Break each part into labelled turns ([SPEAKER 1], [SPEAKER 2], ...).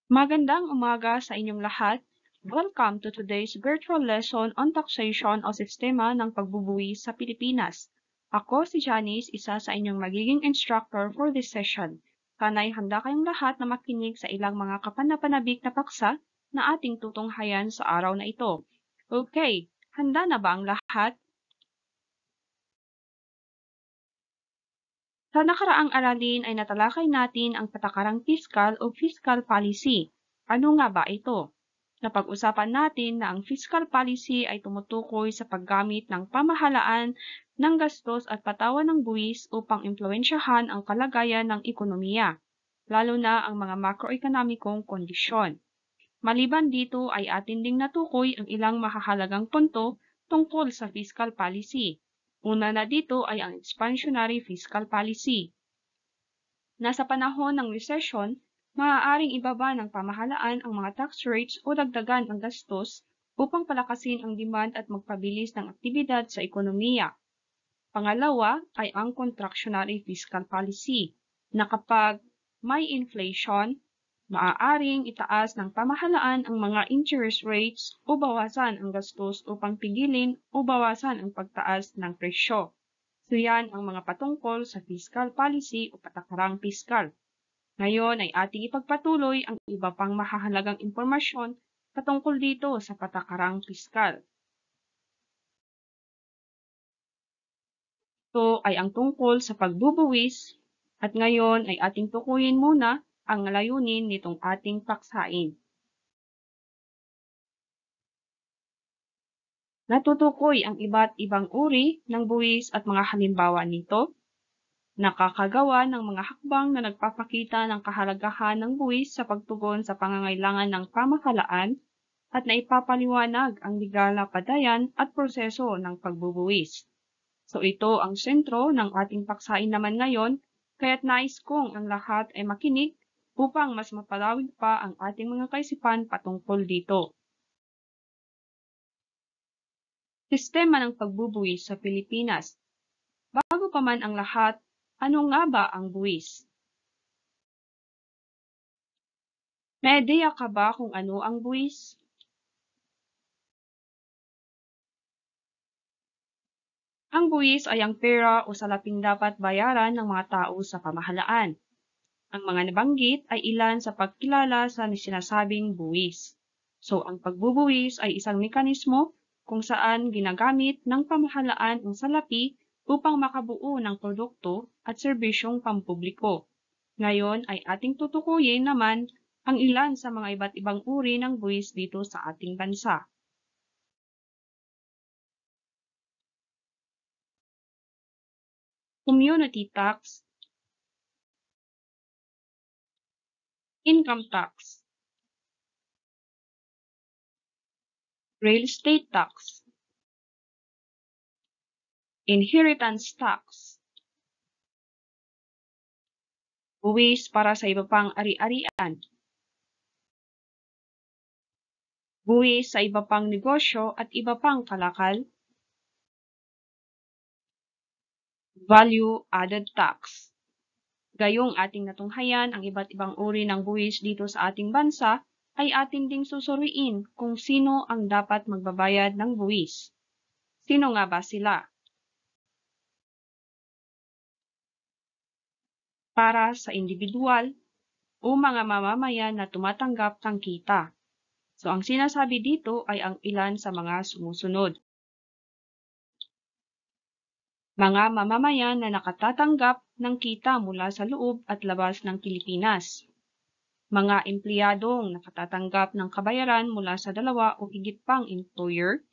[SPEAKER 1] Magandang umaga sa inyong lahat. Welcome to today's virtual lesson on taxation o sistema ng pagbubuwis sa Pilipinas. Ako si Janice, isa sa inyong magiging instructor for this session. Sana'y handa kayong lahat na makinig sa ilang mga kapanapanabik na paksa na ating tutunghayan sa araw na ito. Okay, handa na ba ang lahat? Sa nakaraang aralin ay natalakay natin ang patakarang piskal o fiscal policy. Ano nga ba ito? Napag-usapan natin na ang fiscal policy ay tumutukoy sa paggamit ng pamahalaan ng gastos at patawan ng buwis upang impluwensyahan ang kalagayan ng ekonomiya, lalo na ang mga macroekonomikong kondisyon. Maliban dito ay atin ding natukoy ang ilang mahahalagang punto tungkol sa fiscal policy. Una na dito ay ang expansionary fiscal policy. Nasa panahon ng recession, maaaring ibaba ng pamahalaan ang mga tax rates o dagdagan ang gastos upang palakasin ang demand at magpabilis ng aktibidad sa ekonomiya. Pangalawa ay ang contractionary fiscal policy, na kapag may inflation, maaaring itaas ng pamahalaan ang mga interest rates o bawasan ang gastos upang pigilin o bawasan ang pagtaas ng presyo. So yan ang mga patungkol sa fiscal policy o patakarang piskal. Ngayon ay ating ipagpatuloy ang iba pang mahahalagang impormasyon patungkol dito sa patakarang piskal. Ito ay ang tungkol sa pagbubuwis at ngayon ay ating tukuyin muna ang layunin nitong ating paksain. Natutukoy ang iba't ibang uri ng buwis at mga halimbawa nito. Nakakagawa ng mga hakbang na nagpapakita ng kahalagahan ng buwis sa pagtugon sa pangangailangan ng pamahalaan at naipapaliwanag ang legal na padayan at proseso ng pagbubuwis. So ito ang sentro ng ating paksain naman ngayon, kaya't nais kong ang lahat ay makinig upang mas mapalawig pa ang ating mga kaisipan patungkol dito. Sistema ng pagbubuwis sa Pilipinas. Bago pa man ang lahat, ano nga ba ang buwis? May ideya ka ba kung ano ang buwis? Ang buwis ay ang pera o salaping dapat bayaran ng mga tao sa pamahalaan. Ang mga nabanggit ay ilan sa pagkilala sa sinasabing buwis. So, ang pagbubuwis ay isang mekanismo kung saan ginagamit ng pamahalaan ang salapi upang makabuo ng produkto at serbisyong pampubliko. Ngayon ay ating tutukuyin naman ang ilan sa mga iba't ibang uri ng buwis dito sa ating bansa. Community tax, income tax, real estate tax, inheritance tax, buwis para sa iba pang ari-arian, buwis sa iba pang negosyo at iba pang kalakal, value-added tax. Gayong ating natunghayan ang iba't ibang uri ng buwis dito sa ating bansa, ay atin ding susuriin kung sino ang dapat magbabayad ng buwis. Sino nga ba sila? Para sa individual o mga mamamayan na tumatanggap ng kita. So ang sinasabi dito ay ang ilan sa mga sumusunod. Mga mamamayan na nakatatanggap ng kita mula sa loob at labas ng Pilipinas. Mga empleyadong nakatatanggap ng kabayaran mula sa dalawa o higit pang employer.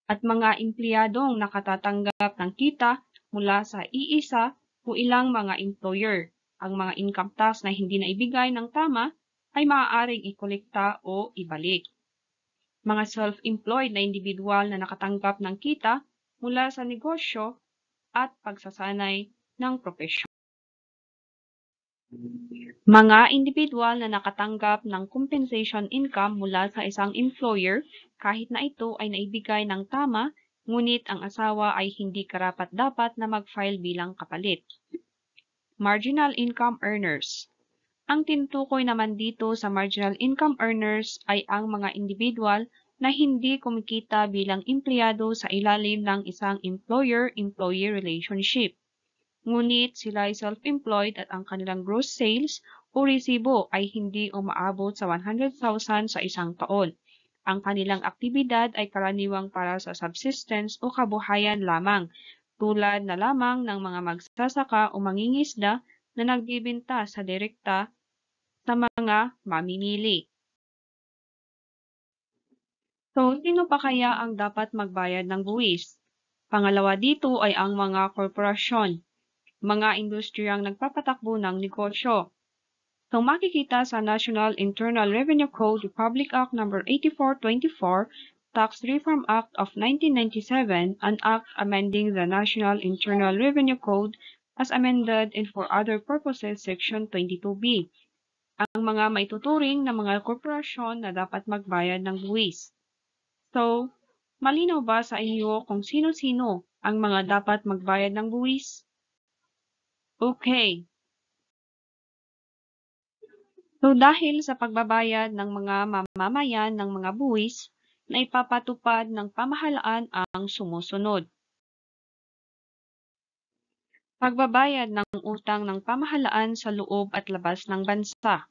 [SPEAKER 1] At mga empleyadong nakatatanggap ng kita mula sa iisa o ilang mga employer. Ang mga income tax na hindi naibigay ng tama ay maaaring ikolekta o ibalik. Mga self-employed na individual na nakatanggap ng kita mula sa negosyo at pagsasanay ng propesyon. Mga individual na nakatanggap ng compensation income mula sa isang employer kahit na ito ay naibigay ng tama, ngunit ang asawa ay hindi karapat-dapat na mag-file bilang kapalit. Marginal income earners. Ang tinutukoy naman dito sa marginal income earners ay ang mga individual na hindi kumikita bilang empleyado sa ilalim ng isang employer-employee relationship. Ngunit sila ay self-employed at ang kanilang gross sales o resibo ay hindi umaabot sa 100,000 sa isang taon. Ang kanilang aktibidad ay karaniwang para sa subsistence o kabuhayan lamang, tulad na lamang ng mga magsasaka o mangingisda na nagbibenta sa direkta sa mga mamimili. So, sino pa kaya ang dapat magbayad ng buwis? Pangalawa dito ay ang mga korporasyon, mga industriyang nagpapatakbo ng negosyo. So, makikita sa National Internal Revenue Code Republic Act No. 8424, Tax Reform Act of 1997, an act amending the National Internal Revenue Code as amended and for other purposes, Section 22B. Ang mga maituturing na mga korporasyon na dapat magbayad ng buwis. So, malinaw ba sa inyo kung sino-sino ang mga dapat magbayad ng buwis? Okay. So dahil sa pagbabayad ng mga mamamayan ng mga buwis, na ipapatupad ng pamahalaan ang sumusunod. Pagbabayad ng utang ng pamahalaan sa loob at labas ng bansa.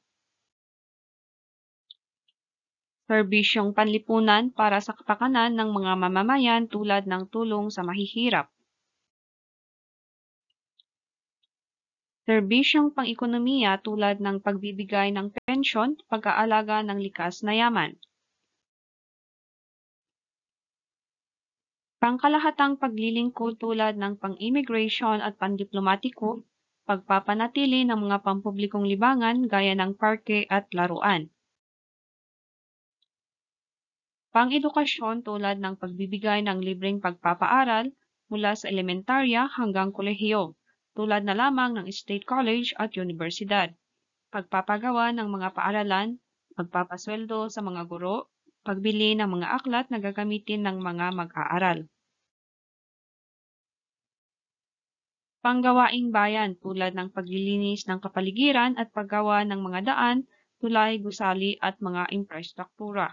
[SPEAKER 1] Serbisyong panlipunan para sa kapakanan ng mga mamamayan tulad ng tulong sa mahihirap. Serbisyong pang-ekonomiya tulad ng pagbibigay ng pensyon, pag-aalaga ng likas na yaman. Pangkalahatang paglilingkod tulad ng pang-immigration at pandiplomatiko, pagpapanatili ng mga pampublikong libangan gaya ng parke at laruan. Pang-edukasyon tulad ng pagbibigay ng libreng pagpapaaral mula sa elementarya hanggang kolehiyo, tulad na lamang ng State College at Universidad. Pagpapagawa ng mga paaralan, pagpapasweldo sa mga guro, pagbili ng mga aklat na gagamitin ng mga mag-aaral. Panggawaing bayan tulad ng paglilinis ng kapaligiran at paggawa ng mga daan, tulay, gusali at mga infrastruktura.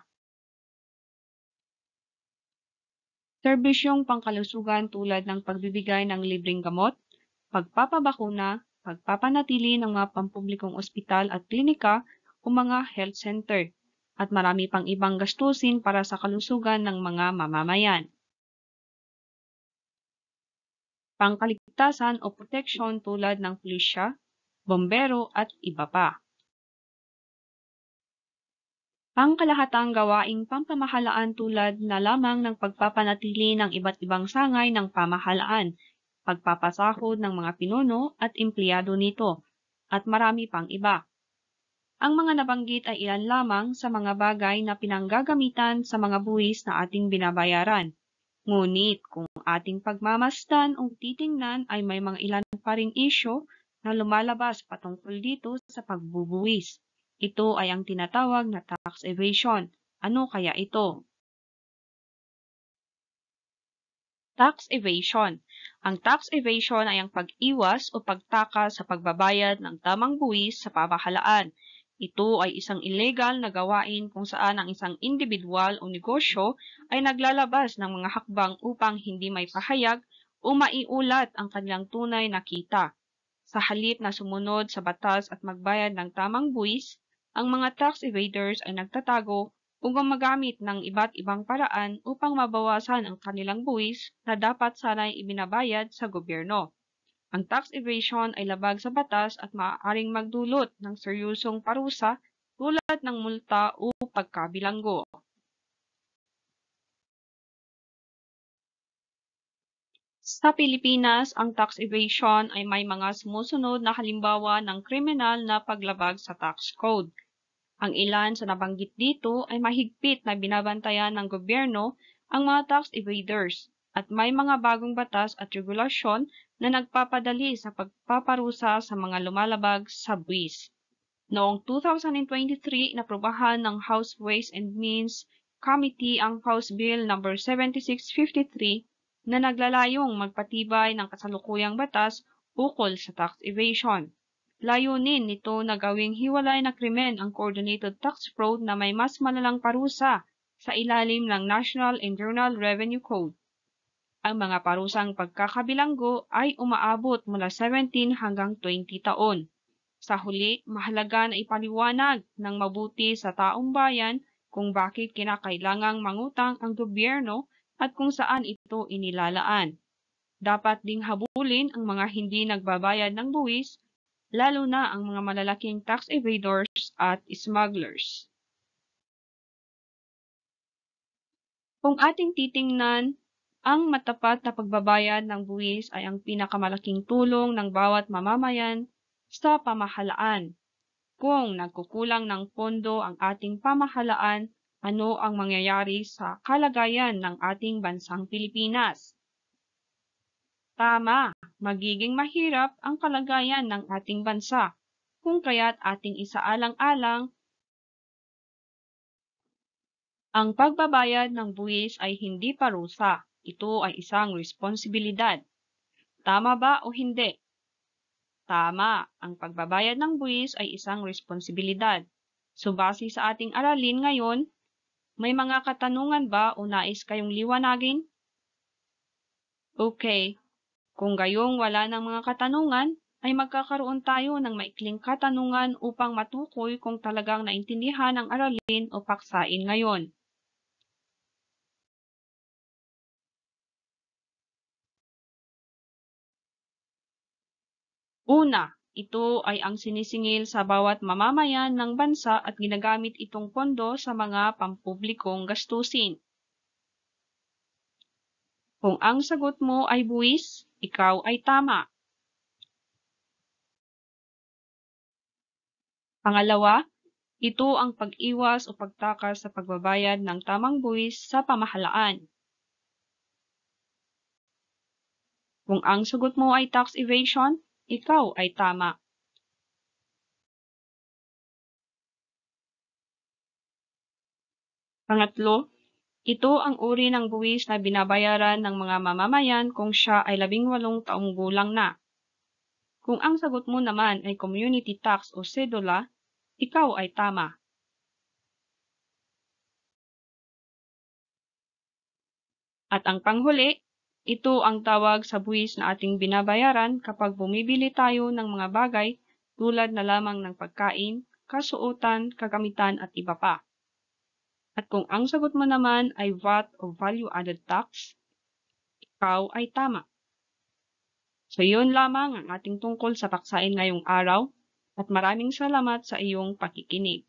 [SPEAKER 1] Serbisyong pangkalusugan tulad ng pagbibigay ng libreng gamot, pagpapabakuna, pagpapanatili ng mga pampublikong ospital at klinika o mga health center, at marami pang ibang gastusin para sa kalusugan ng mga mamamayan. Pangkaligtasan o proteksyon tulad ng pulisya, bombero at iba pa. Pangkalahatang gawaing pampamahalaan tulad na lamang ng pagpapanatili ng iba't ibang sangay ng pamahalaan, pagpapasahod ng mga pinuno at empleyado nito, at marami pang iba. Ang mga nabanggit ay ilan lamang sa mga bagay na pinanggagamitan sa mga buwis na ating binabayaran. Ngunit kung ating pagmamasdan o titingnan ay may mga ilan pa ring isyu na lumalabas patungkol dito sa pagbubuwis. Ito ay ang tinatawag na tax evasion. Ano kaya ito? Tax evasion. Ang tax evasion ay ang pag-iwas o pagtaka sa pagbabayad ng tamang buwis sa pamahalaan. Ito ay isang illegal na gawain kung saan ang isang individual o negosyo ay naglalabas ng mga hakbang upang hindi may pahayag o maiulat ang kanilang tunay na kita. Sa halip na sumunod sa batas at magbayad ng tamang buwis, ang mga tax evaders ay nagtatago o gumagamit ng iba't ibang paraan upang mabawasan ang kanilang buwis na dapat sana'y ibinabayad sa gobyerno. Ang tax evasion ay labag sa batas at maaaring magdulot ng seryosong parusa tulad ng multa o pagkabilanggo. Sa Pilipinas, ang tax evasion ay may mga sumusunod na halimbawa ng kriminal na paglabag sa tax code. Ang ilan sa nabanggit dito ay mahigpit na binabantayan ng gobyerno ang mga tax evaders at may mga bagong batas at regulasyon na nagpapadali sa pagpaparusa sa mga lumalabag sa buwis. Noong 2023, naprubahan ng House Ways and Means Committee ang House Bill No. 7653 na naglalayong magpatibay ng kasalukuyang batas ukol sa tax evasion. Layunin nito na gawing hiwalay na krimen ang coordinated tax fraud na may mas malalang parusa sa ilalim ng National Internal Revenue Code. Ang mga parusang pagkakabilanggo ay umaabot mula 17 hanggang 20 taon. Sa huli, mahalaga na ipaliwanag ng mabuti sa taong bayan kung bakit kinakailangang mangutang ang gobyerno at kung saan ito inilalaan. Dapat ding habulin ang mga hindi nagbabayad ng buwis, lalo na ang mga malalaking tax evaders at smugglers. Kung ating titingnan, ang matapat na pagbabayad ng buwis ay ang pinakamalaking tulong ng bawat mamamayan sa pamahalaan. Kung nagkukulang ng pondo ang ating pamahalaan, ano ang mangyayari sa kalagayan ng ating bansang Pilipinas? Tama, magiging mahirap ang kalagayan ng ating bansa, kung kaya't ating isaalang-alang ang pagbabayad ng buwis ay hindi parusa, ito ay isang responsibilidad. Tama ba o hindi? Tama, ang pagbabayad ng buwis ay isang responsibilidad. So base sa ating aralin ngayon, may mga katanungan ba o nais kayong liwanagin? Okay. Kung gayong wala ng mga katanungan, ay magkakaroon tayo ng maikling katanungan upang matukoy kung talagang naintindihan ang aralin o paksain ngayon. Una, ito ay ang sinisingil sa bawat mamamayan ng bansa at ginagamit itong pondo sa mga pampublikong gastusin. Kung ang sagot mo ay buwis, ikaw ay tama. Pangalawa, ito ang pag-iwas o pagtakas sa pagbabayad ng tamang buwis sa pamahalaan. Kung ang sagot mo ay tax evasion, ikaw ay tama. Pangatlo, ito ang uri ng buwis na binabayaran ng mga mamamayan kung siya ay 18 taong gulang na. Kung ang sagot mo naman ay community tax o sedula, ikaw ay tama. At ang panghuli, ito ang tawag sa buwis na ating binabayaran kapag bumibili tayo ng mga bagay tulad na lamang ng pagkain, kasuotan, kagamitan at iba pa. At kung ang sagot mo naman ay VAT o Value Added Tax, ikaw ay tama. So yun lamang ang ating tungkol sa paksain ngayong araw at maraming salamat sa iyong pakikinig.